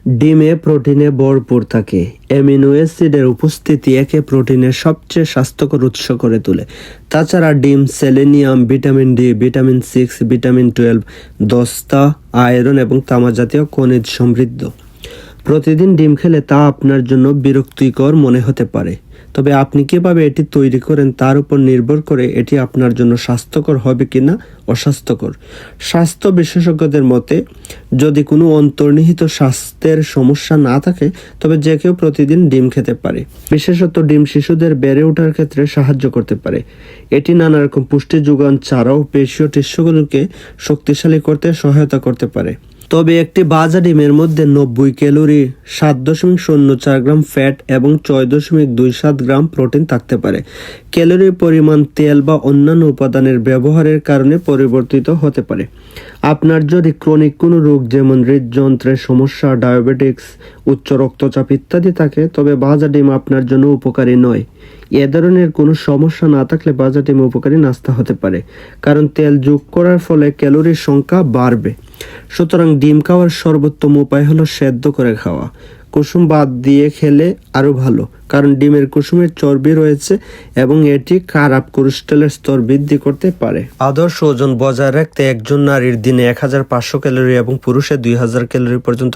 ডিমে প্রোটিনে ভরপুর থাকে। অ্যামিনো অ্যাসিডের উপস্থিতি একে প্রোটিনের সবচেয়ে স্বাস্থ্যকর উৎস করে তোলে। তাছাড়া ডিম selenium, vitamin D, vitamin 6, vitamin 12, দস্তা, আয়রন এবং তামা জাতীয় খনিজ সমৃদ্ধ। প্রতিদিন ডিম খেলে তা আপনার জন্য বিরক্তিকর মনে হতে পারে, তবে আপনি কিভাবে এটি তৈরি করেন তার উপর নির্ভর করে এটি আপনার জন্য স্বাস্থ্যকর হবে কিনা অস্বাস্থ্যকর। স্বাস্থ্য বিশেষজ্ঞদের মতে যদি কোনো অন্তর্নিহিত স্বাস্থ্যের সমস্যা না থাকে তবে যে কেউ প্রতিদিন ডিম খেতে পারে। বিশেষত ডিম শিশুদের বেড়ে ওঠার ক্ষেত্রে সাহায্য করতে পারে। এটি নানা রকম পুষ্টি যোগান ছাড়াও পেশি ও টিস্যুগুলোকে শক্তিশালী করতে সহায়তা করতে পারে। তবে একটি ভাজা ডিমের মধ্যে 90 ক্যালোরি, 7.04 গ্রাম ফ্যাট এবং 6.27 গ্রাম প্রোটিন থাকতে পারে। ক্যালোরির পরিমাণ তেল বা অন্যান্য উপাদানের ব্যবহারের কারণে পরিবর্তিত হতে পারে। আপনার যদি ক্রনিক কোনো রোগ যেমন হৃদযন্ত্রের সমস্যা, ডায়াবেটিক্স, উচ্চ রক্তচাপ ইত্যাদি থাকে তবে ভাজা ডিম আপনার জন্য উপকারী নয়। এ ধরনের কোনো সমস্যা না থাকলে ভাজা ডিম উপকারী নাস্তা হতে পারে, কারণ তেল যোগ করার ফলে ক্যালোরির সংখ্যা বাড়বে। সুতরাং ডিম খাওয়ার সর্বোত্তম উপায় হলো সেদ্ধ করে খাওয়া। কুসুম বাদ দিয়ে খেলে আরও ভালো, কারণ ডিমের কুসুমের চর্বি রয়েছে এবং এটি খারাপ কোলেস্টেরলের স্তর বৃদ্ধি করতে পারে। আদর্শ ওজন বজায় রাখতে একজন নারীর দিনে 1500 ক্যালোরি এবং পুরুষের 2000 ক্যালোরি পর্যন্ত